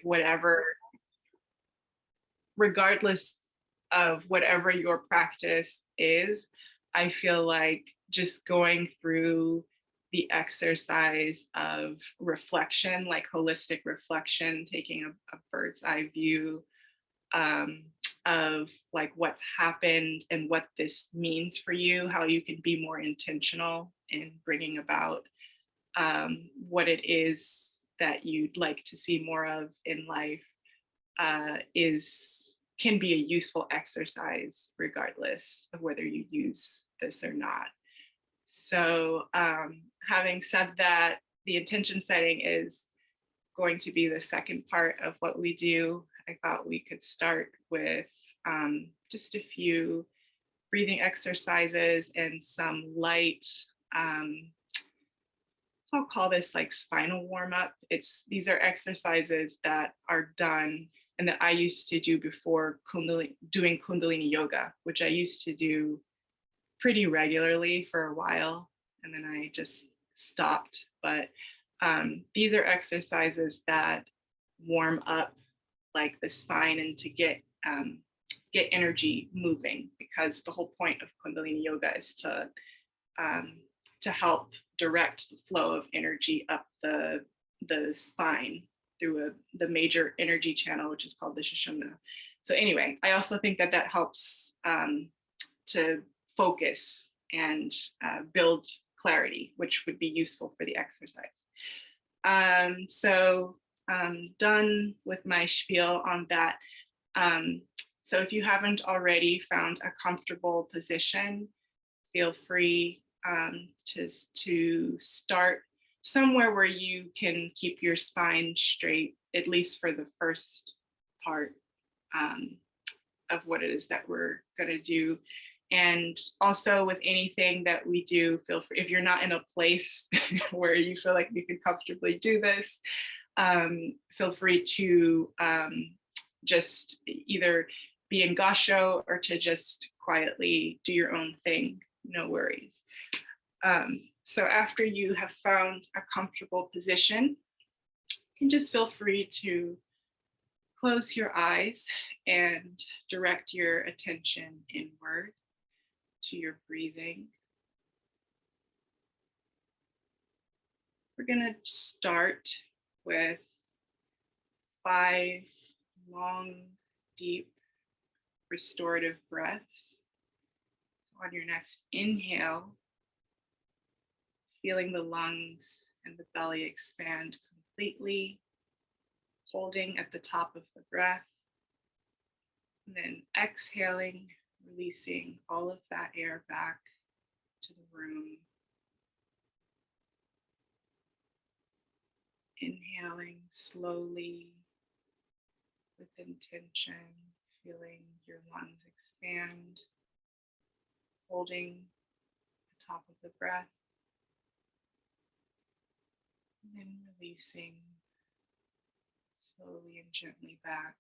whatever, regardless of whatever your practice is, I feel like just going through the exercise of reflection, like holistic reflection, taking a bird's eye view um, of like what's happened and what this means for you, how you can be more intentional in bringing about what it is that you'd like to see more of in life is can be a useful exercise regardless of whether you use this or not. So having said that, the intention setting is going to be the second part of what we do. I thought we could start with just a few breathing exercises and some light, so I'll call this like spinal warm-up. These are exercises that are done and that I used to do before doing Kundalini yoga, which I used to do pretty regularly for a while, and then I just stopped. But these are exercises that warm up like the spine and to get energy moving, because the whole point of Kundalini yoga is to help direct the flow of energy up the spine through the major energy channel, which is called the Sushumna. So anyway, I also think that helps to focus and build clarity, which would be useful for the exercise. So done with my spiel on that. So if you haven't already found a comfortable position, feel free to start somewhere where you can keep your spine straight, at least for the first part of what it is that we're going to do. And also with anything that we do, feel free, if you're not in a place where you feel like you can comfortably do this, feel free to just either be in gasho or to just quietly do your own thing, no worries. So after you have found a comfortable position, you can just feel free to close your eyes and direct your attention inward to your breathing. We're going to start with 5 long, deep, restorative breaths. So on your next inhale, feeling the lungs and the belly expand completely, holding at the top of the breath, and then exhaling, releasing all of that air back to the room. Inhaling slowly with intention, feeling your lungs expand, holding the top of the breath, and then releasing slowly and gently back.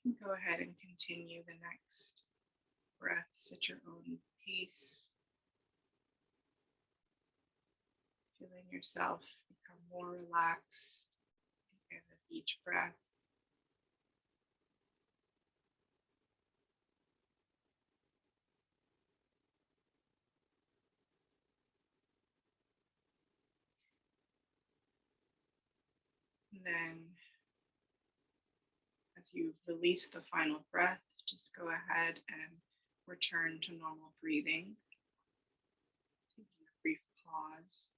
You can go ahead and continue the next breaths at your own pace, feeling yourself become more relaxed at the end of each breath. And then as you release the final breath, just go ahead and return to normal breathing. Taking a brief pause.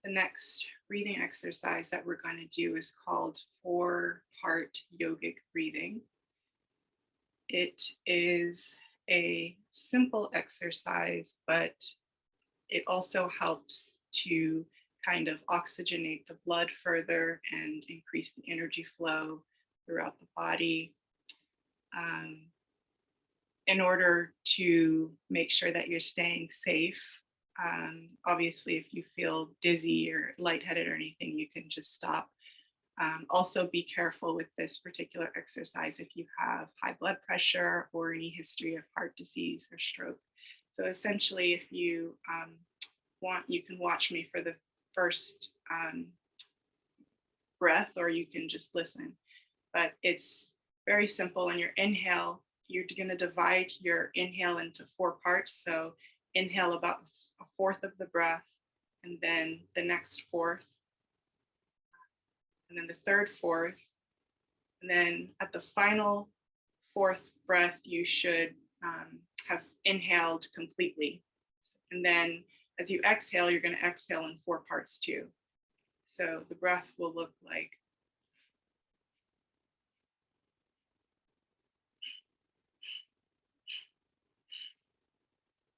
The next breathing exercise that we're going to do is called 4-part yogic breathing. It is a simple exercise, but it also helps to kind of oxygenate the blood further and increase the energy flow throughout the body in order to make sure that you're staying safe. Obviously, if you feel dizzy or lightheaded or anything, you can just stop. Also be careful with this particular exercise if you have high blood pressure or any history of heart disease or stroke. So essentially, if you want, you can watch me for the first breath, or you can just listen. But it's very simple. On your inhale, you're going to divide your inhale into 4 parts. So inhale about a fourth of the breath, and then the next fourth, and then the third fourth. And then at the final 4th breath, you should have inhaled completely. And then as you exhale, you're going to exhale in 4 parts too. So the breath will look like.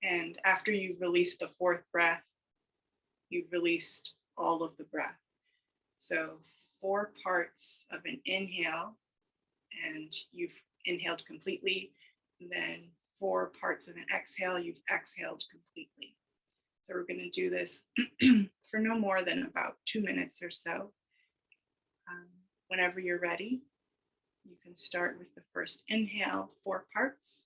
And after you've released the 4th breath, you've released all of the breath. So 4 parts of an inhale, and you've inhaled completely. And then 4 parts of an exhale, you've exhaled completely. So we're going to do this for no more than about 2 minutes or so. Whenever you're ready, you can start with the first inhale, 4 parts.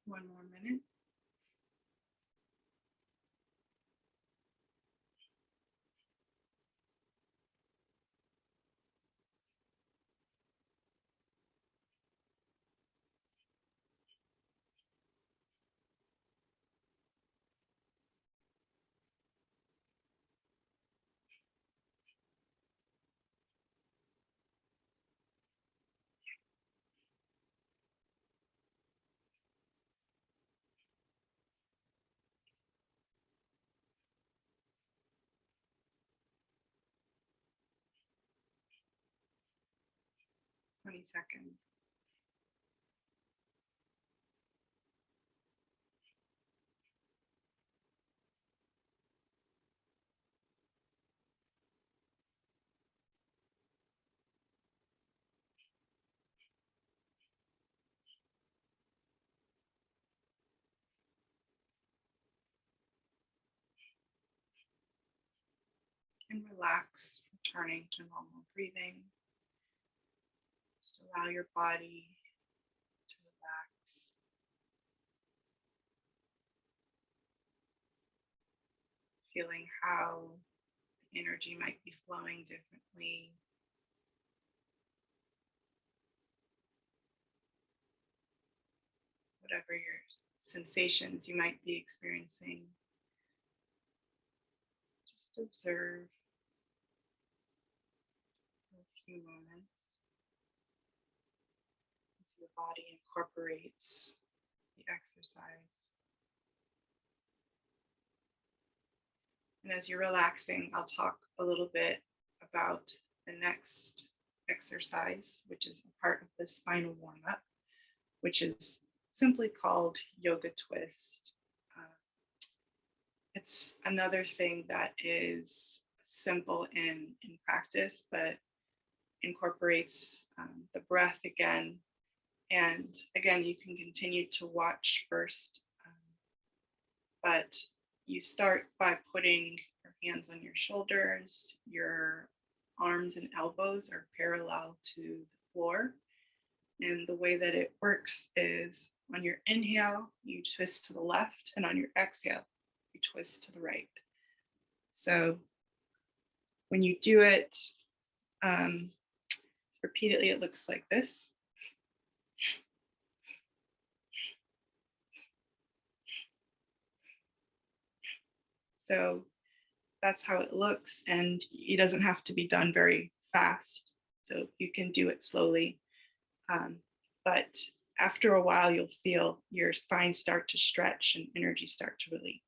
One more minute. Twenty seconds. And relax, returning to normal breathing. Just allow your body to relax. Feeling how the energy might be flowing differently. Whatever your sensations you might be experiencing, just observe for a few moments as your body incorporates the exercise. And as you're relaxing, I'll talk a little bit about the next exercise, which is a part of the spinal warm-up, which is simply called yoga twist. It's another thing that is simple in practice, but incorporates the breath again. And again, you can continue to watch first, but you start by putting your hands on your shoulders. Your arms and elbows are parallel to the floor. And the way that it works is on your inhale, you twist to the left, and on your exhale, you twist to the right. So when you do it repeatedly, it looks like this. So that's how it looks, and it doesn't have to be done very fast. So you can do it slowly. But after a while, you'll feel your spine start to stretch and energy start to release.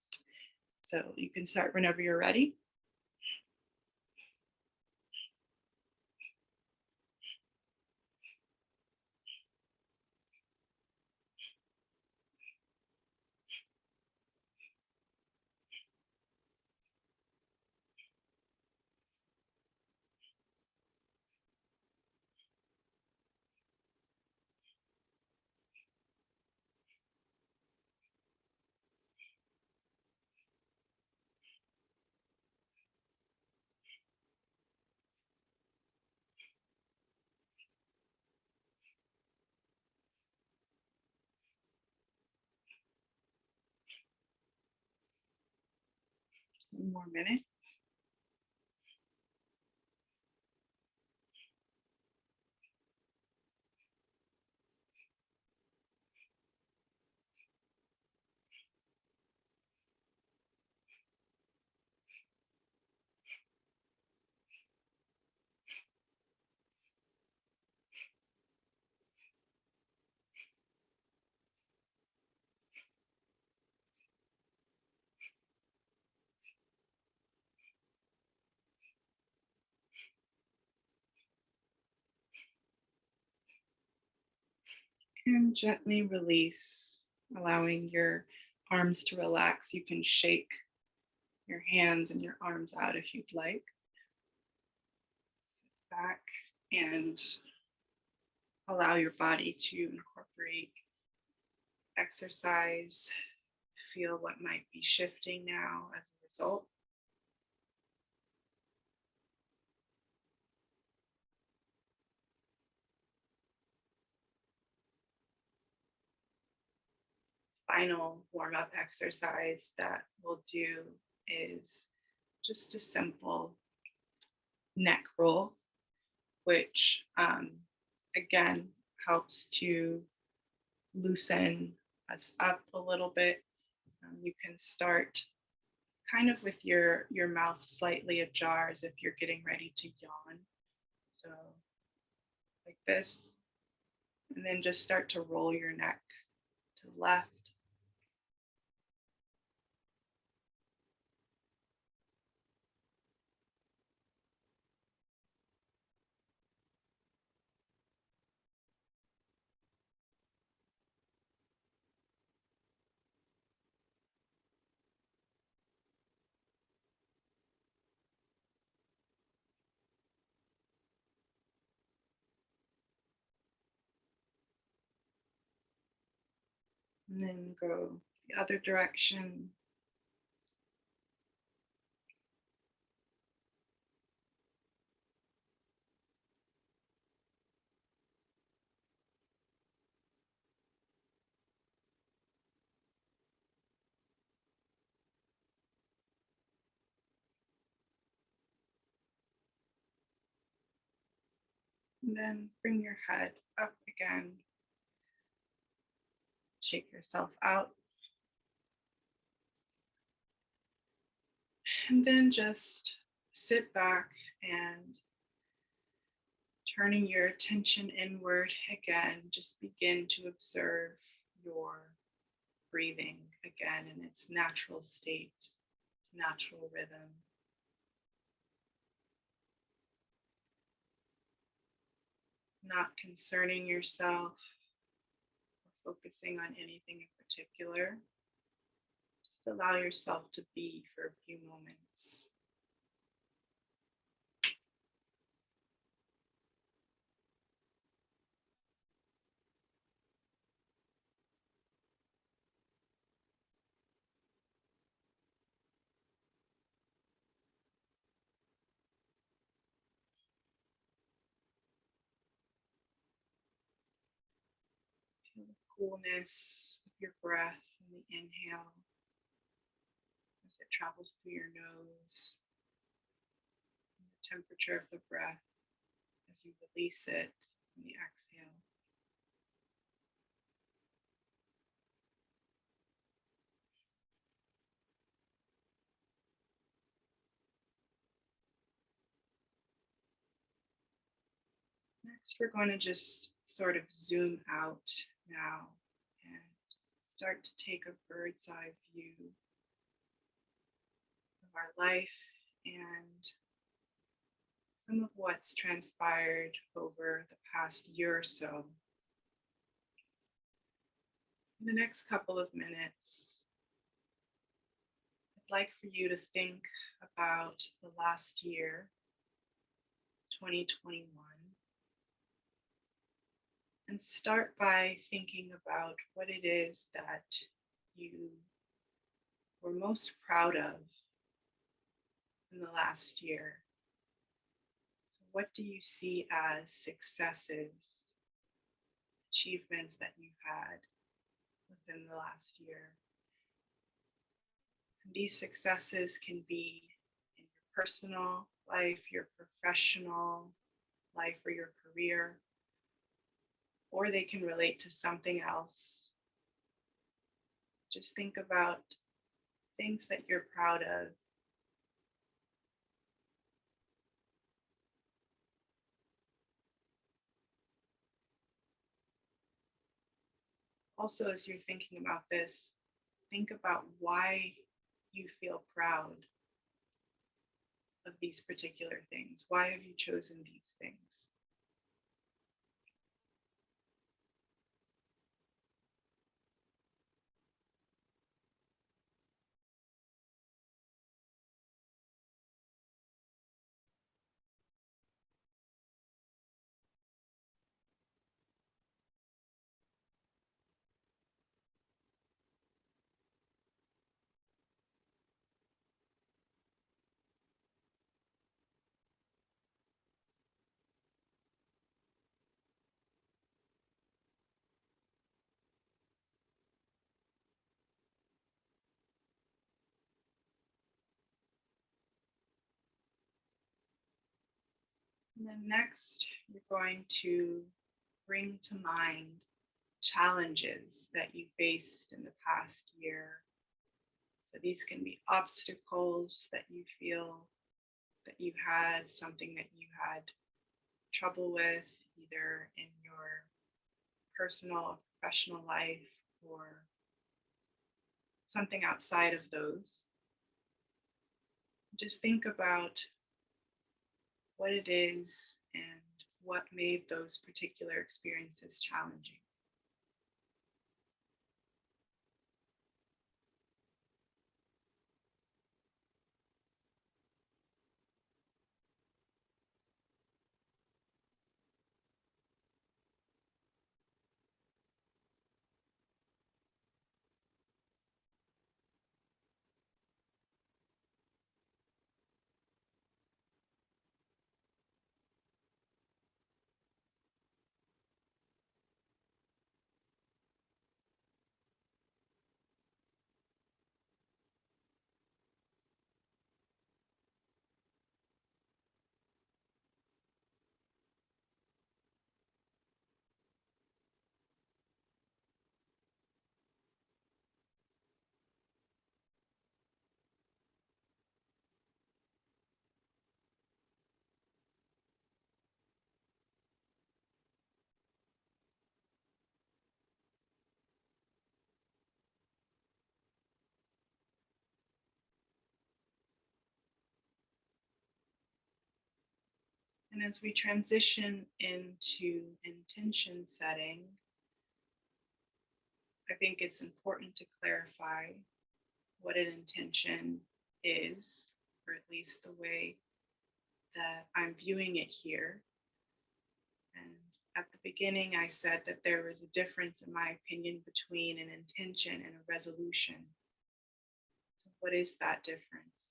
So you can start whenever you're ready. One more minute. And gently release, allowing your arms to relax. You can shake your hands and your arms out if you'd like. Sit back and allow your body to incorporate exercise. Feel what might be shifting now as a result. Final warm-up exercise that we'll do is just a simple neck roll, which again helps to loosen us up a little bit. You can start kind of with your mouth slightly ajar as if you're getting ready to yawn. So like this, and then just start to roll your neck to the left. And then go the other direction. And then bring your head up again. Shake yourself out. And then just sit back and turning your attention inward again, just begin to observe your breathing again in its natural state, natural rhythm. Not concerning yourself or focusing on anything in particular. Just allow yourself to be for a few moments. Feel the coolness of your breath in the inhale as it travels through your nose, and the temperature of the breath as you release it in the exhale. Next, we're going to just sort of zoom out now and start to take a bird's eye view of our life and some of what's transpired over the past year or so. In the next couple of minutes, I'd like for you to think about the last year, 2021, and start by thinking about what it is that you were most proud of in the last year. So what do you see as successes, achievements that you've had within the last year? And these successes can be in your personal life, your professional life, or your career, or they can relate to something else. Just think about things that you're proud of. Also, as you're thinking about this, think about why you feel proud of these particular things. Why have you chosen these things? And then next, you're going to bring to mind challenges that you faced in the past year. So these can be obstacles that you feel that you had, something that you had trouble with, either in your personal or professional life, or something outside of those. Just think about what it is and what made those particular experiences challenging. And as we transition into intention setting, I think it's important to clarify what an intention is, or at least the way that I'm viewing it here. And at the beginning, I said that there was a difference, in my opinion, between an intention and a resolution. So, what is that difference?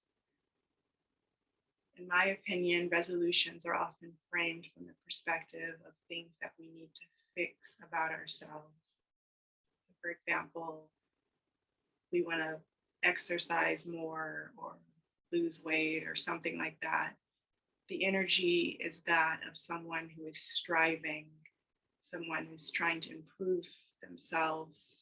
In my opinion, resolutions are often framed from the perspective of things that we need to fix about ourselves. So, for example, we want to exercise more or lose weight or something like that. the energy is that of someone who is striving, someone who's trying to improve themselves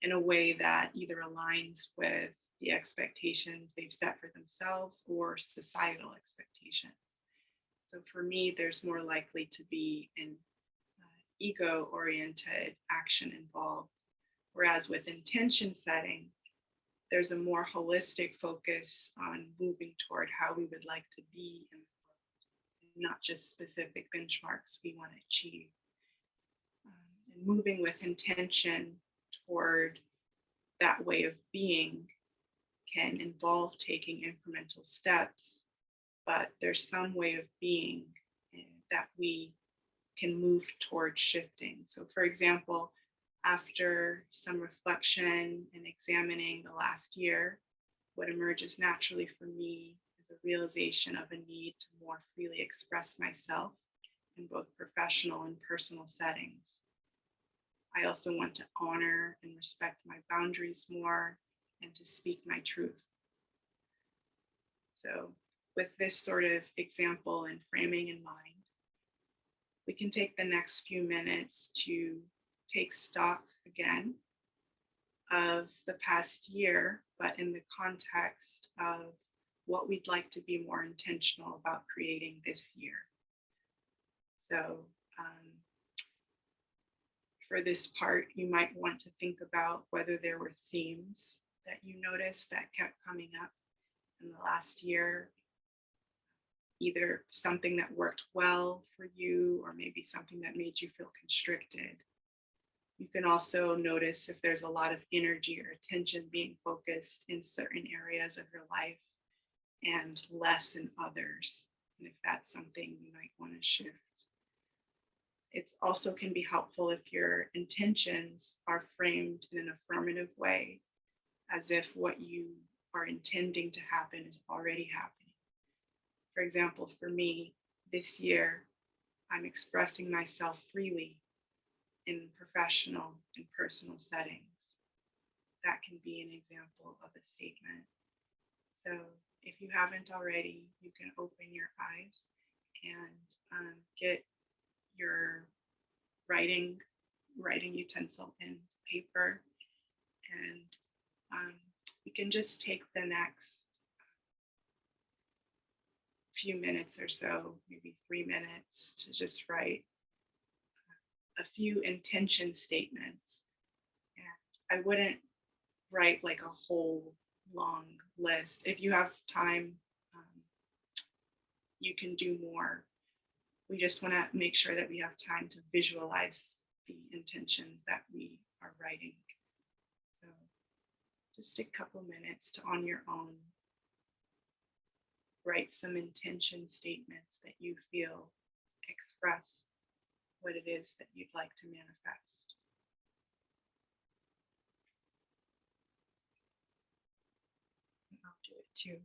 in a way that either aligns with the expectations they've set for themselves or societal expectations. So for me, there's more likely to be an ego-oriented action involved, whereas with intention setting, there's a more holistic focus on moving toward how we would like to be in the world, not just specific benchmarks we want to achieve. And moving with intention toward that way of being can involve taking incremental steps, but there's some way of being that we can move toward shifting. So, for example, after some reflection and examining the last year, what emerges naturally for me is a realization of a need to more freely express myself in both professional and personal settings. I also want to honor and respect my boundaries more and to speak my truth. So, with this sort of example and framing in mind, we can take the next few minutes to take stock again of the past year, but in the context of what we'd like to be more intentional about creating this year. So for this part, you might want to think about whether there were themes that you noticed that kept coming up in the last year, either something that worked well for you or maybe something that made you feel constricted. You can also notice if there's a lot of energy or attention being focused in certain areas of your life and less in others, and if that's something you might want to shift. It also can be helpful if your intentions are framed in an affirmative way, as if what you are intending to happen is already happening. For example, for me, this year, I'm expressing myself freely in professional and personal settings. That can be an example of a statement. So if you haven't already, you can open your eyes and get your writing utensil and paper, and you can just take the next few minutes or so, maybe 3 minutes, to just write a few intention statements. And I wouldn't write like a whole long list. If you have time, you can do more. We just want to make sure that we have time to visualize the intentions that we are writing. So just a couple minutes to, on your own, write some intention statements that you feel express what it is that you'd like to manifest. And I'll do it too.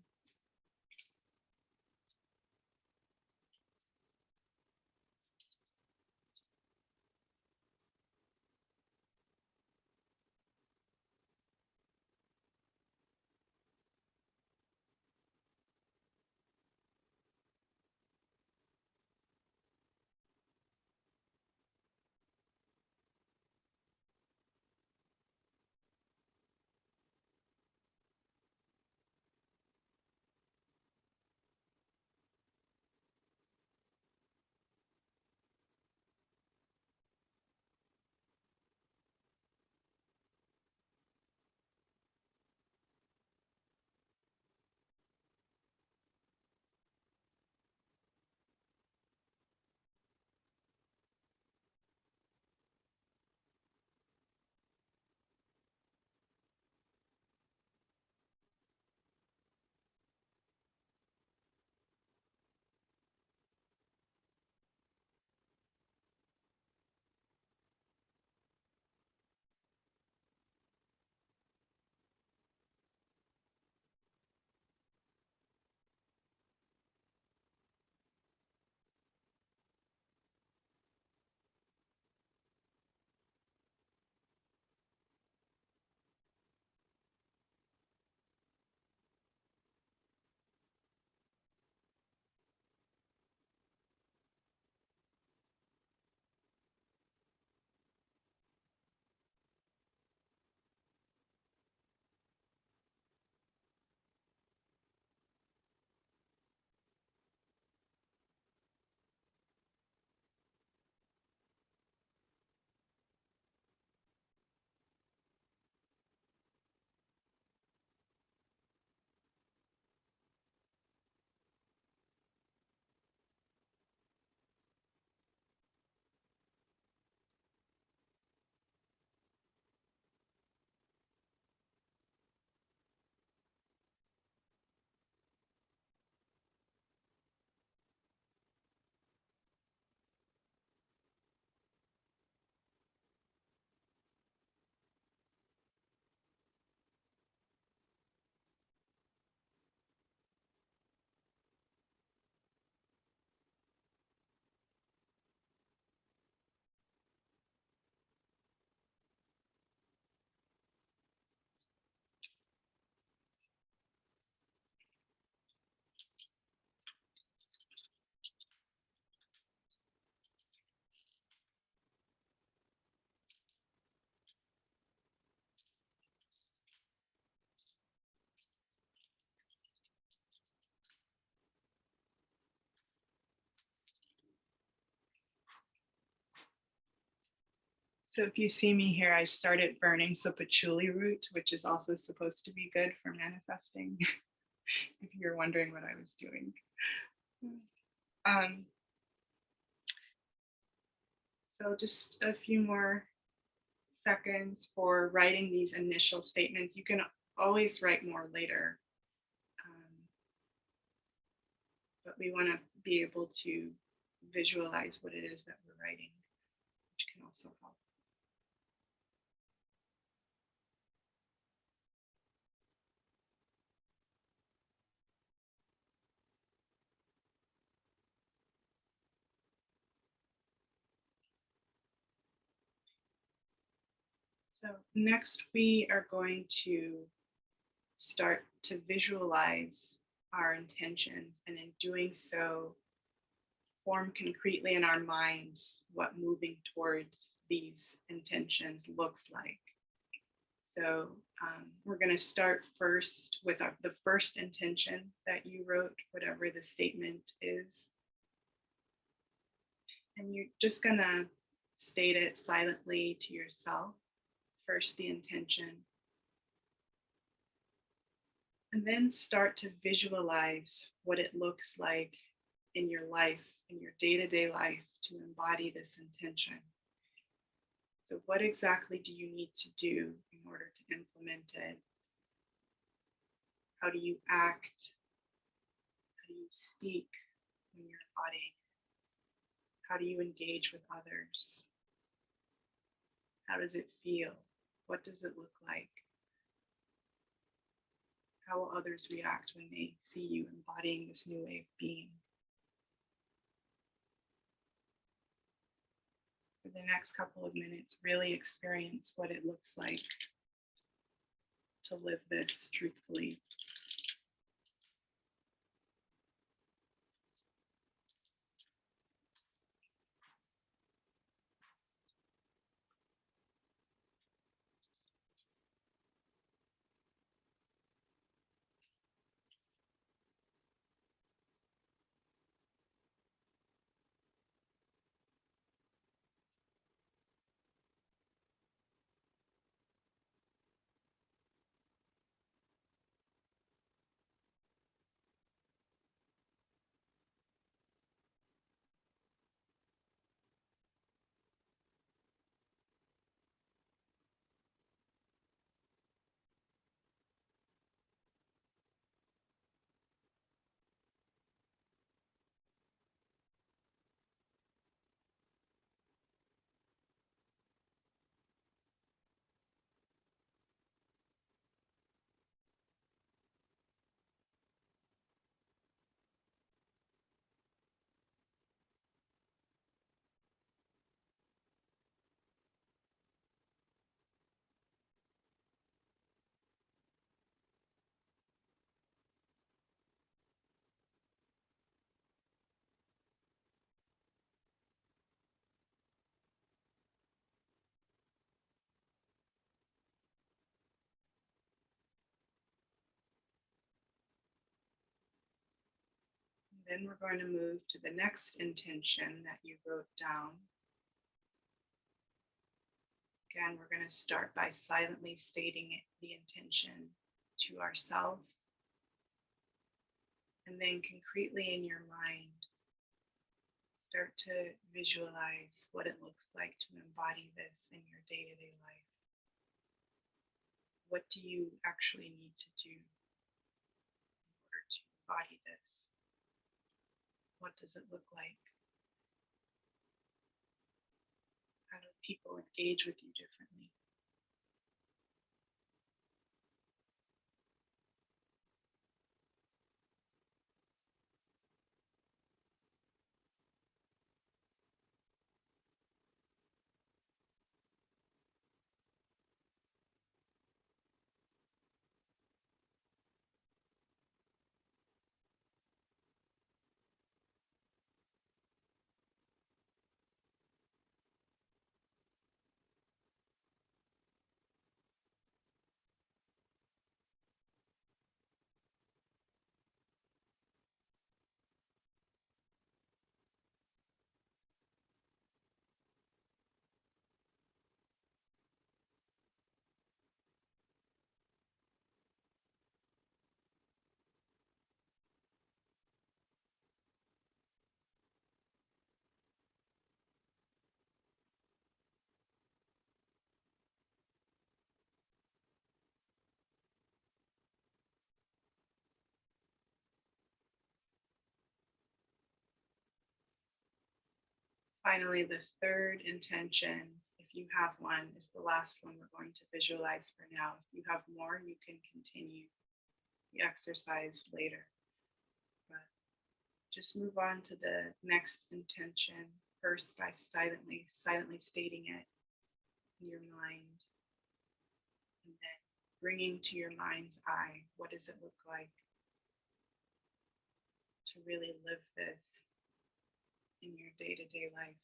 So if you see me here, I started burning some patchouli root, which is also supposed to be good for manifesting, if you're wondering what I was doing. Um, so just a few more seconds for writing these initial statements. You can always write more later, but we want to be able to visualize what it is that we're writing, which can also help. So next we are going to start to visualize our intentions, and in doing so, form concretely in our minds what moving towards these intentions looks like. So we're going to start first with the first intention that you wrote, whatever the statement is. And you're just going to state it silently to yourself. First, the intention. And then start to visualize what it looks like in your life, in your day-to-day life, to embody this intention. So what exactly do you need to do in order to implement it? How do you act? How do you speak when you're embodying? How do you engage with others? How does it feel? What does it look like? How will others react when they see you embodying this new way of being? For the next couple of minutes, really experience what it looks like to live this truthfully. Then we're going to move to the next intention that you wrote down. Again, we're going to start by silently stating the intention to ourselves. And then concretely in your mind, start to visualize what it looks like to embody this in your day-to-day life. What do you actually need to do in order to embody this? What does it look like? How do people engage with you differently? finally, the third intention, if you have one, is the last one we're going to visualize for now. If you have more, you can continue the exercise later. But just move on to the next intention first by silently stating it in your mind, and then bringing to your mind's eye, what does it look like to really live this in your day-to-day life?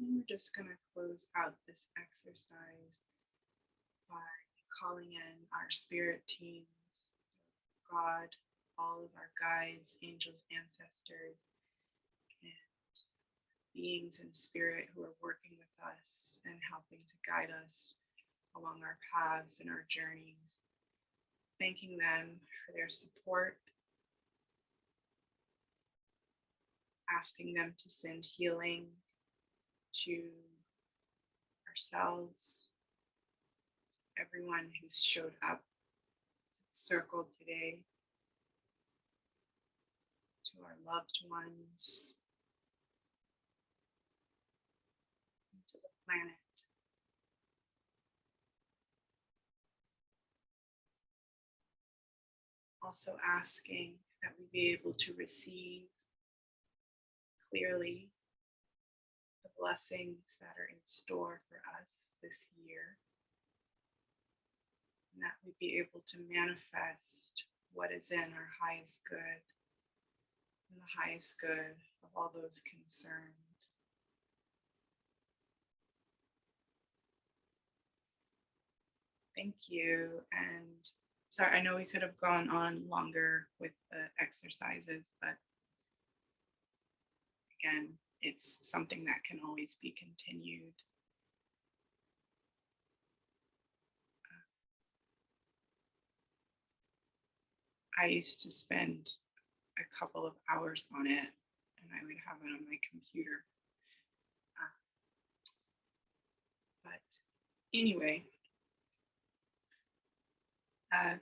And we're just going to close out this exercise by calling in our spirit teams, God, all of our guides, angels, ancestors, and beings in spirit who are working with us and helping to guide us along our paths and our journeys. Thanking them for their support, asking them to send healing to ourselves, everyone who's showed up, circled today, to our loved ones, to the planet. Also asking that we be able to receive clearly the blessings that are in store for us this year, and that we be able to manifest what is in our highest good and the highest good of all those concerned. Thank you. And sorry, I know we could have gone on longer with the exercises, but again, it's something that can always be continued. I used to spend a couple of hours on it, and I would have it on my computer. But anyway,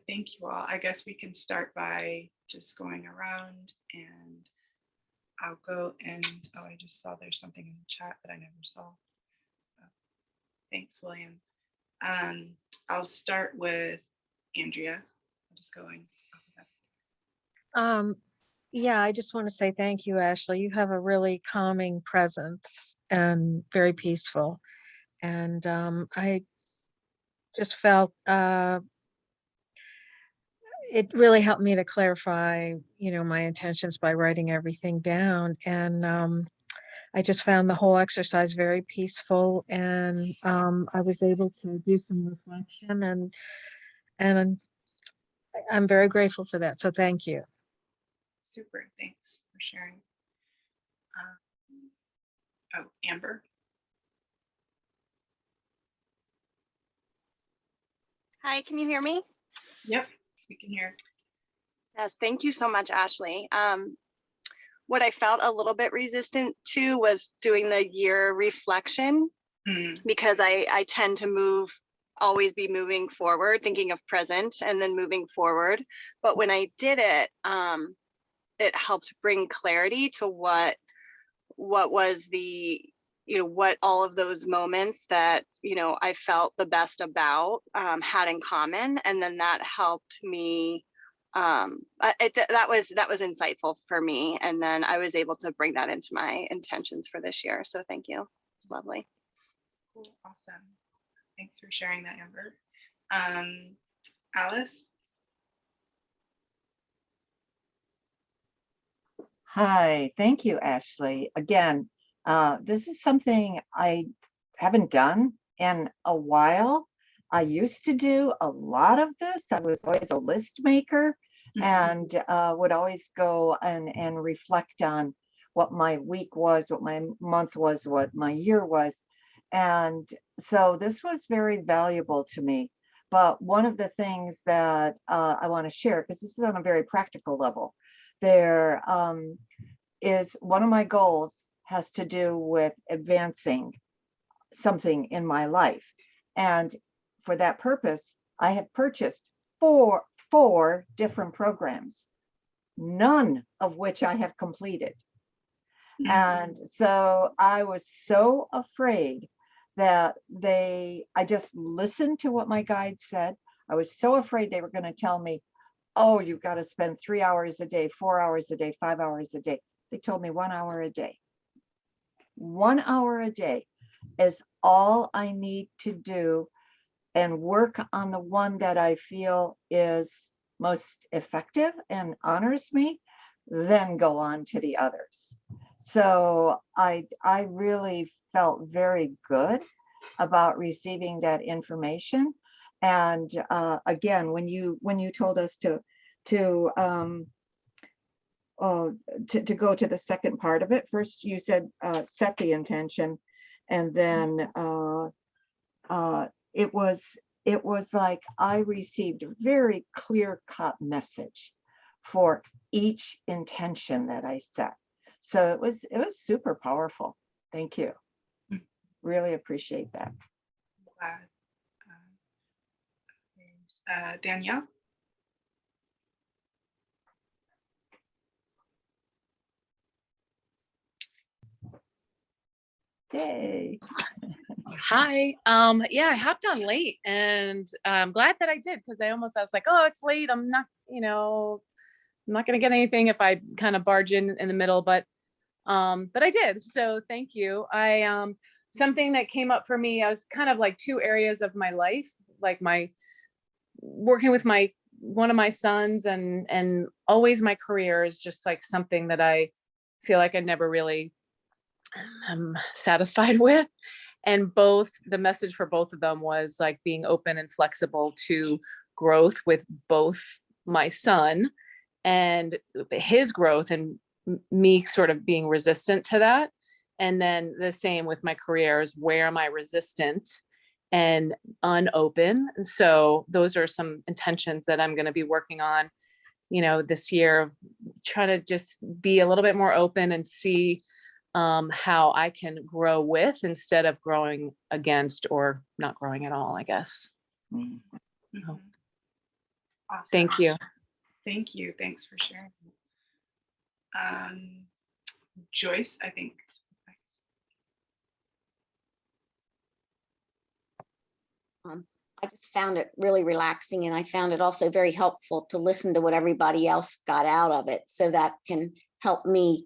thank you all. I guess we can start by just going around, and I'll go and, oh, I just saw there's something in the chat that I never saw. Thanks, William. I'll start with Andrea. I'm just going. Yeah, I just want to say thank you, Ashley. You have a really calming presence and very peaceful. And I just felt it really helped me to clarify, my intentions by writing everything down. And I just found the whole exercise very peaceful, and I was able to do some reflection and I'm very grateful for that. So thank you. Super. Thanks for sharing. Oh, Amber. Hi, can you hear me? Yep, we can hear. Yes, thank you so much, Ashley. What I felt a little bit resistant to was doing the year reflection because I tend to always be moving forward, thinking of present and then moving forward. But when I did it, it helped bring clarity to what was the, what all of those moments that, I felt the best about had in common. And then that helped me, that was insightful for me. And then I was able to bring that into my intentions for this year. So thank you. It's lovely. Cool. Awesome. Thanks for sharing that, Amber. Alice. Hi, thank you, Ashley. Again, this is something I haven't done in a while. I used to do a lot of this. I was always a list maker and would always go and reflect on what my week was, what my month was, what my year was. And so this was very valuable to me. But one of the things that I want to share, because this is on a very practical level, there is one of my goals has to do with advancing something in my life. And for that purpose, I have purchased four different programs, none of which I have completed. And so I was so afraid that I just listened to what my guide said. I was so afraid they were going to tell me, oh, you've got to spend 3 hours a day, 4 hours a day, 5 hours a day. They told me 1 hour a day. 1 hour a day is all I need to do and work on the one that I feel is most effective and honors me, then go on to the others. So I really felt very good about receiving that information. And again, when you told us to go to the second part of it, first you said set the intention, and then it was like I received a very clear-cut message for each intention that I set. So it was super powerful. Thank you. Really appreciate that. Danielle. Yay. Hi. Yeah, I hopped on late and I'm glad that I did because I was like, oh, it's late. I'm not, I'm not going to get anything if I kind of barge in the middle, but I did. So thank you. Something that came up for me, I was kind of like two areas of my life, like my working with one of my sons and always my career is just like something that I feel like I never really am satisfied with. And the message for both of them was like being open and flexible to growth with both my son and his growth and me sort of being resistant to that. And then the same with my careers, where am I resistant and unopen? And so those are some intentions that I'm going to be working on, this year, trying to just be a little bit more open and see how I can grow with instead of growing against or not growing at all, I guess. Awesome. Thank you. Thank you. Thanks for sharing. Joyce, I think. I just found it really relaxing, and I found it also very helpful to listen to what everybody else got out of it. So that can help me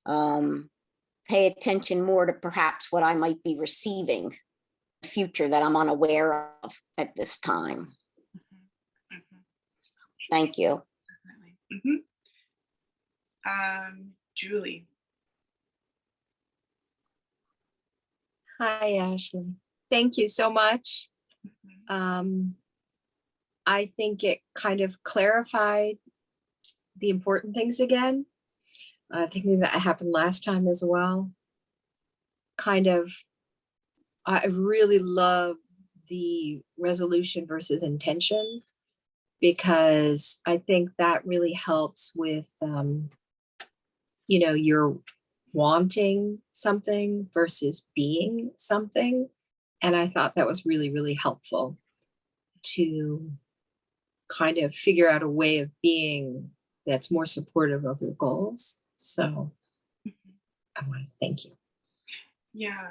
pay attention more to perhaps what I might be receiving in the future that I'm unaware of at this time. Thank you. Julie. Hi, Ashley. Thank you so much. I think it kind of clarified the important things again. Thinking that happened last time as well. Kind of, I really love the resolution versus intention, because I think that really helps with, you know, you're wanting something versus being something. And I thought that was really, really helpful to kind of figure out a way of being that's more supportive of your goals. So I want to thank you. Yeah,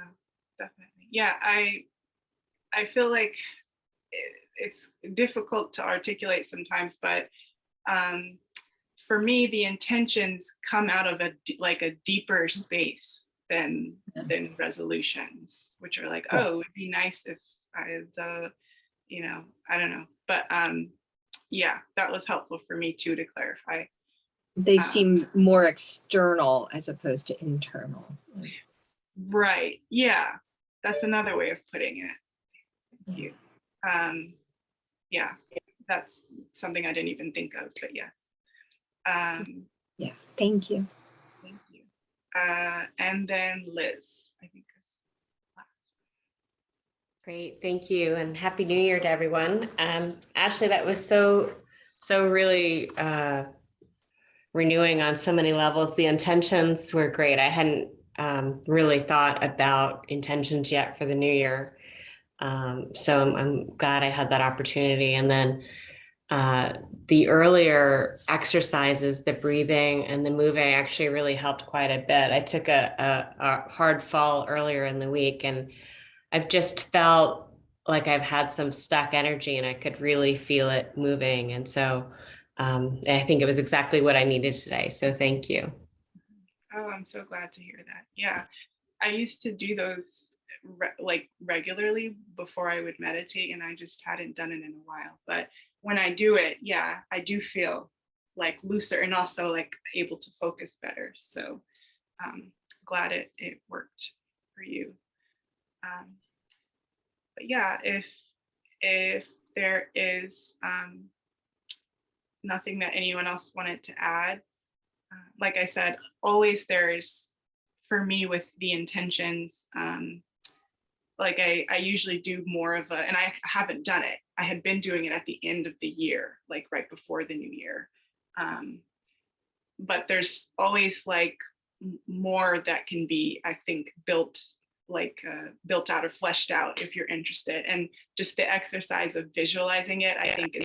definitely. Yeah, I feel like it's difficult to articulate sometimes, but for me, the intentions come out of a deeper space than resolutions, which are like, oh, it'd be nice if I, you know, I don't know, but yeah, that was helpful for me too, to clarify. They seem more external as opposed to internal. Right. Yeah, that's another way of putting it. Thank you. Yeah, that's something I didn't even think of, but yeah. Yeah, thank you. Thank you. And then Liz, I think. Great, thank you, and Happy New Year to everyone. Ashley, that was so really renewing on so many levels. The intentions were great. I hadn't really thought about intentions yet for the new year. So I'm glad I had that opportunity. And then the earlier exercises, the breathing and the moving actually really helped quite a bit. I took a hard fall earlier in the week, and I've just felt like I've had some stuck energy, and I could really feel it moving. And so I think it was exactly what I needed today. So thank you. Oh, I'm so glad to hear that. Yeah, I used to do those regularly before I would meditate, and I just hadn't done it in a while. But when I do it, yeah, I do feel like looser and also like able to focus better. So glad it worked for you. But yeah, if there is nothing that anyone else wanted to add, like I said, always there's, for me with the intentions, like I usually do more of and I haven't done it. I had been doing it at the end of the year, like right before the new year. But there's always like more that can be, I think, built out or fleshed out if you're interested. And just the exercise of visualizing it, I think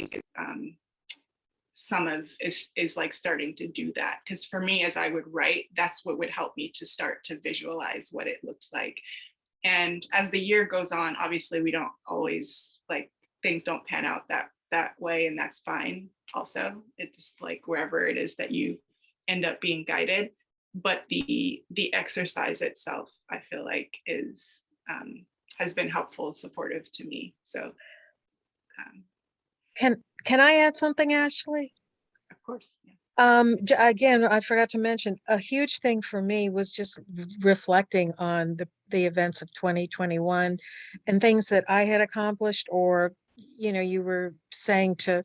is like starting to do that. Because for me, as I would write, that's what would help me to start to visualize what it looked like. And as the year goes on, obviously we don't always, like, things don't pan out that way, and that's fine also. It's just like wherever it is that you end up being guided. But the exercise itself, I feel like has been helpful, supportive to me. So Can I add something, Ashley? of course. Yeah. Again, I forgot to mention, a huge thing for me was just reflecting on the events of 2021 and things that I had accomplished, or, you know, you were saying to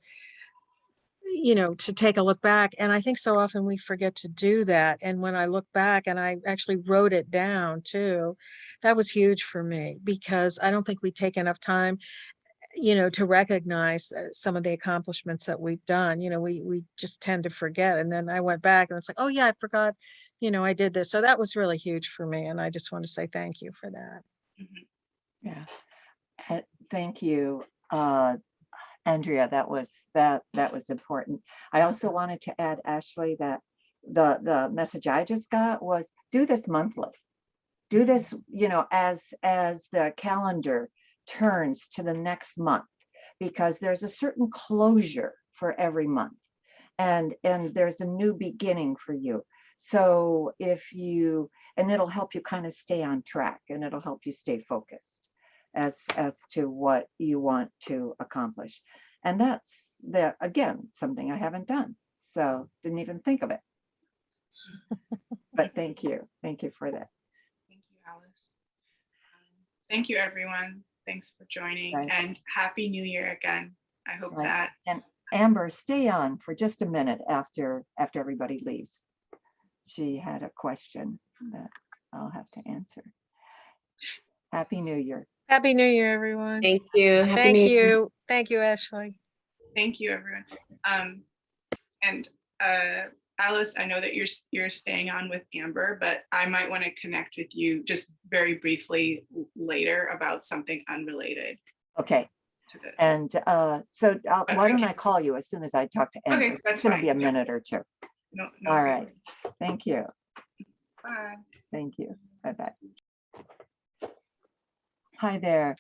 take a look back. And I think so often we forget to do that. And when I look back, and I actually wrote it down too, that was huge for me, because I don't think we take enough time to recognize some of the accomplishments that we've done. We just tend to forget. And then I went back and it's like, oh yeah, I forgot, I did this. So that was really huge for me. And I just want to say thank you for that. Mm-hmm. Yeah. Thank you, Andrea. That was important. I also wanted to add, Ashley, that the message I just got was, do this monthly. Do this, as the calendar turns to the next month, because there's a certain closure for every month, and there's a new beginning for you. So and it'll help you kind of stay on track, and it'll help you stay focused as to what you want to accomplish. And that's again, something I haven't done, so didn't even think of it. But thank you for that. Thank you, Alice. Thank you, everyone. Thanks for joining, Right. And Happy New Year again. I hope Right. that. And Amber, stay on for just a minute after everybody leaves. She had a question that I'll have to answer. Happy New Year. Happy New Year, everyone. Thank you. Happy Thank New Year. you. Thank you, Ashley. Thank you, everyone. And Alice, I know that you're staying on with Amber, but I might want to connect with you just very briefly later about something unrelated Okay. to this. And so why don't Okay. I call you as soon as I talk to Amber? Okay, It's that's going to be a fine. Yeah. minute or two. No, All okay. right. Thank you. Bye. Thank you. Bye-bye. Hi there.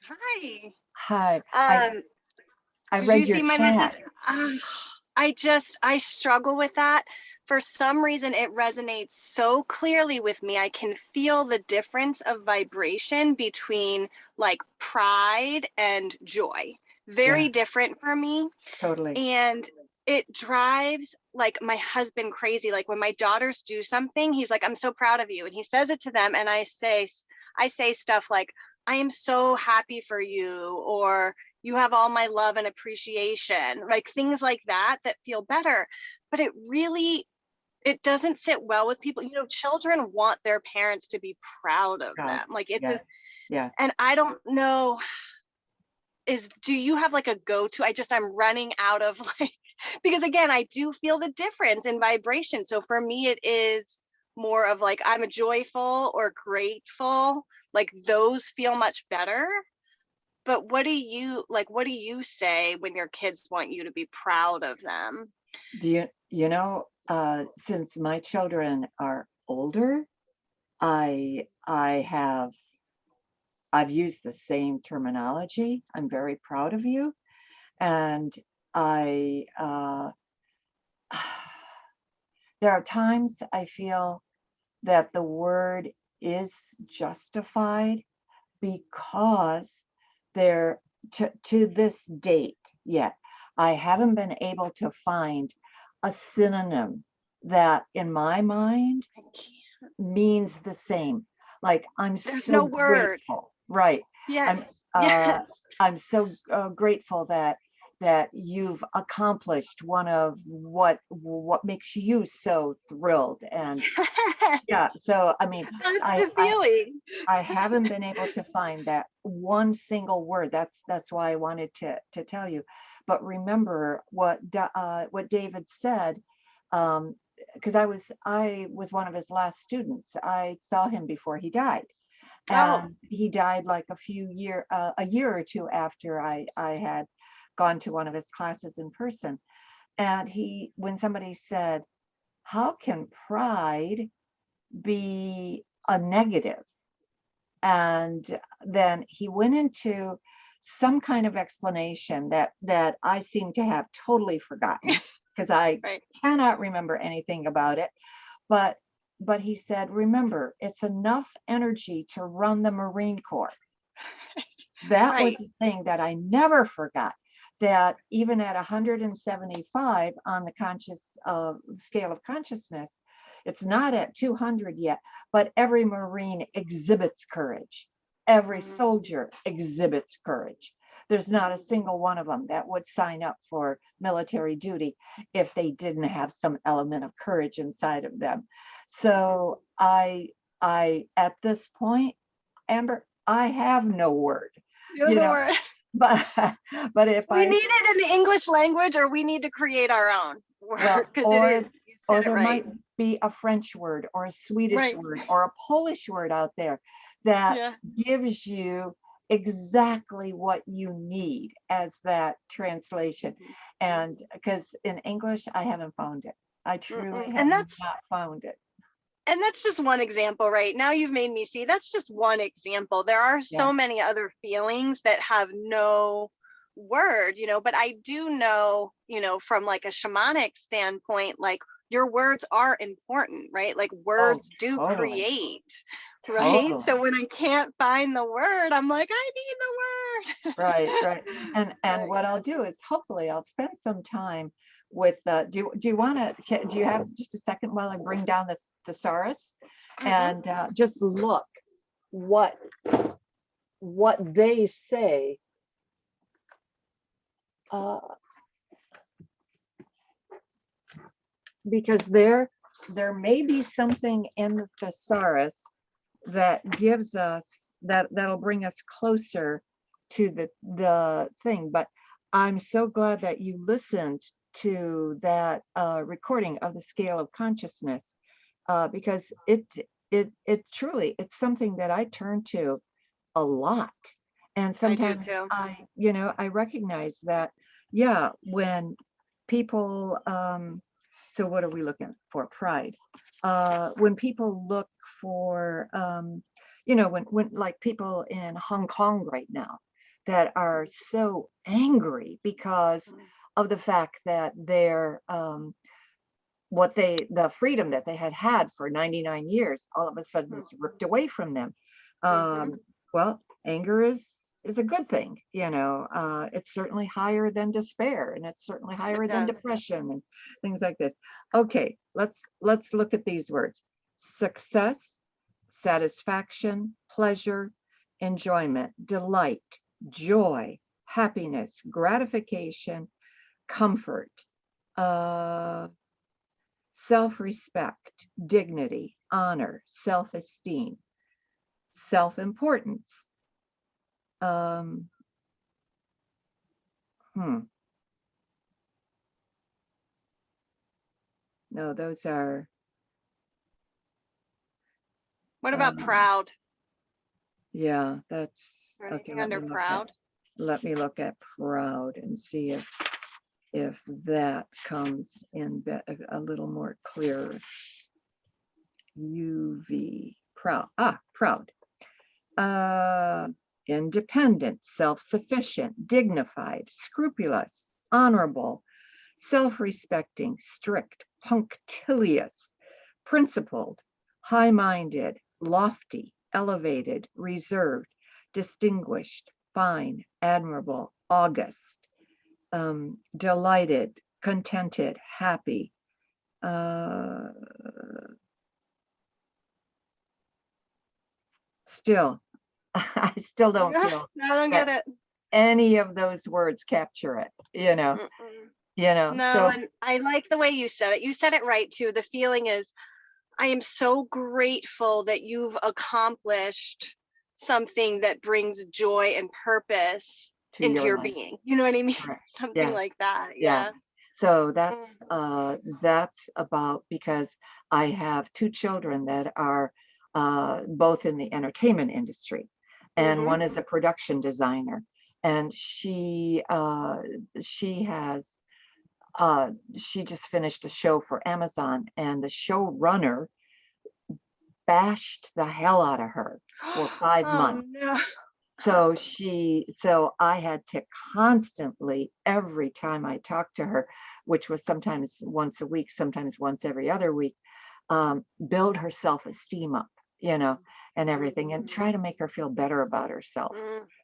Hi. Hi. I Did read you your see my chat. message? I struggle with that. For some reason, it resonates so clearly with me. I can feel the difference of vibration between like pride and joy. Very Yeah. different for me. Totally. And it drives like my husband crazy. Like when my daughters do something, he's like, I'm so proud of you. And he says it to them. And I say stuff like, I am so happy for you, or you have all my love and appreciation, like things like that feel better. But it doesn't sit well with people. Children want their parents to be proud of Proud. them. Like it's Yeah. and I don't know, do you have like a go-to? I'm running out of because again, I do feel the difference in vibration. So for me, it is more of like, I'm joyful or grateful. Like those feel much better. But what do you say when your kids want you to be proud of them? Do you know, since my children are older, I've used the same terminology. I'm very proud of you. And there are times I feel that the word is justified because to this date yet, I haven't been able to find a synonym that in my mind means the same. Like There's so no word. grateful. Right. Yes. I'm so grateful that you've accomplished one of what makes you so thrilled. And yeah, so I mean, That's the feeling. I haven't been able to find that one single word. That's why I wanted to tell you. But remember what David said, because I was one of his last students. I saw him before he died. And he died like a year or two after I had gone to one of his classes in person. And when somebody said, how can pride be a negative? And then he went into some kind of explanation that I seem to have totally forgotten because I cannot remember anything about it. But he said, remember, it's enough energy to run the Marine Corps. That was the thing that I never forgot, that even at 175 on the conscious scale of consciousness, it's not at 200 yet, but every Marine exhibits courage. Every soldier exhibits courage. There's not a single one of them that would sign up for military duty if they didn't have some element of courage inside of them. So I at this point, Amber, I have no word. Word. But if we need it in the English language, or we need to create our own word, or there might be a French word or a Swedish word or a Polish word out there that gives you exactly what you need as that translation. And because in English, I haven't found it. I truly have not found it. And that's just one example, right? Now you've made me see that's just one example. There are so many other feelings that have no word, but I do know, from like a shamanic standpoint, like your words are important, right? Like words do create, right? So when I can't find the word, I'm like, I need the word. Right. And what I'll do is hopefully I'll spend some time with do you have just a second while I bring down the thesaurus and just look what they say because there may be something in the thesaurus that gives us that'll bring us closer to the thing. But I'm so glad that you listened to that recording of the scale of consciousness, because it truly, it's something that I turn to a lot. And sometimes too. I recognize that, yeah, when people, so what are we looking for? Pride. When people look for, when like people in Hong Kong right now that are so angry because of the fact that they're, the freedom that they had for 99 years, all of a sudden is ripped away from them. Well, anger is a good thing, it's certainly higher than despair, and it's certainly higher than depression and things like this. Okay, let's look at these words: success, satisfaction, pleasure, enjoyment, delight, joy, happiness, gratification, comfort, self-respect, dignity, honor, self-esteem, self-importance. No, those are. What about proud? Yeah, that's Anything okay. under proud? Let me look at proud and see if that comes in a little more clear. UV, proud. Proud. Independent, self-sufficient, dignified, scrupulous, honorable, self-respecting, strict, punctilious, principled, high-minded, lofty, elevated, reserved, distinguished, fine, admirable, august, delighted, contented, happy, still, I still don't feel I don't get it. any of those words capture it, No, so and I like the way you said it. You said it right too. The feeling is, I am so grateful that you've accomplished something that brings joy and purpose into your life. being. You know what I mean? Correct. Something Yeah. like that. Yeah. So that's about, because I have two children that are both in the entertainment industry, and one is a production designer, and she just finished a show for Amazon, and the showrunner bashed the hell out of her for 5 months. No. So I had to constantly, every time I talked to her, which was sometimes once a week, sometimes once every other week, build her self-esteem up, and everything, and try to make her feel better about herself.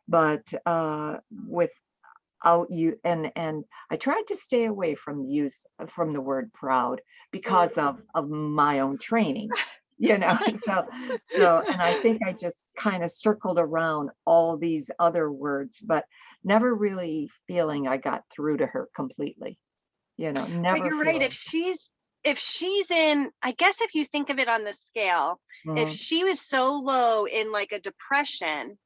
But without you, and I tried to stay away from the word proud because of my own training. So, and I think I just kind of circled around all these other words, but never really feeling I got through to her completely, never. But you're right. If she's in, I guess if you think of it on the scale, if she was so low in like a depression,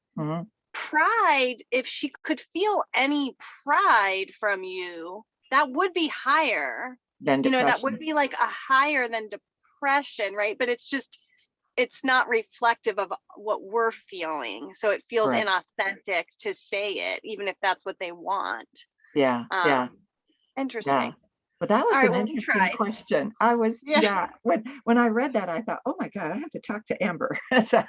pride, if she could feel any pride from you, that would be higher than depression. That would be like a higher than depression, right? But it's not reflective of what we're feeling, so it feels inauthentic to say it, even if that's what they want. Yeah. Interesting. Yeah. But that was All right, an interesting question. I was, when I read that, I thought, oh my God, I have to talk to Amber. So,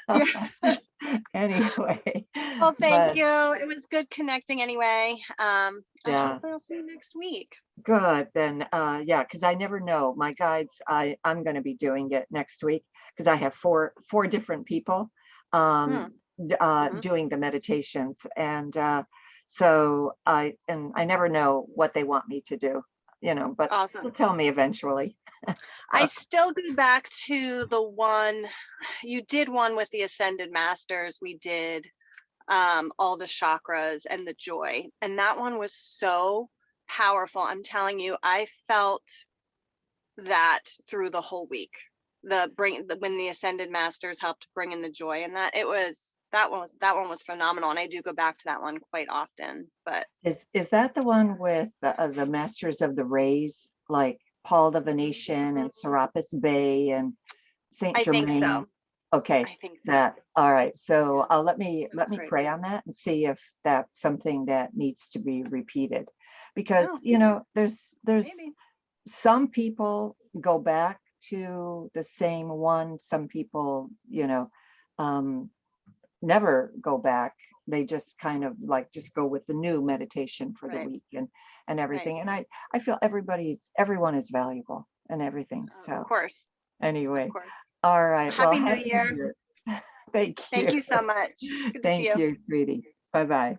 anyway. Well, thank you. It was good connecting anyway. Hopefully I'll see you next week. Good. Then, because I never know. My guides, I'm going to be doing it next week, because I have four different people doing the meditations. And so I never know what they want me to do, but awesome. They'll tell me eventually. I still go back to the one, you did one with the Ascended Masters. We did all the chakras and the joy. And that one was so powerful. I'm telling you, I felt that through the whole week. When the Ascended Masters helped bring in the joy in that, that one was phenomenal. And I do go back to that one quite often. But Is that the one with the Masters of the Rays, like Paul the Venetian and Serapis Bey and Saint I think Germain? so. Okay, I think so. that, all right. So let me was great. pray on that and see if that's something that needs to be repeated. Because, Oh, you know, there's maybe. some people go back to the same one. Some people, you know, never go back. They just kind of like just go with the new meditation for the Right. week and everything. And I feel everyone is valuable and everything. Of So course. anyway, Of course. all right. Happy Well, New Year. Thank you. Thank you so much. Good to see Thank you. you, sweetie. Bye-bye.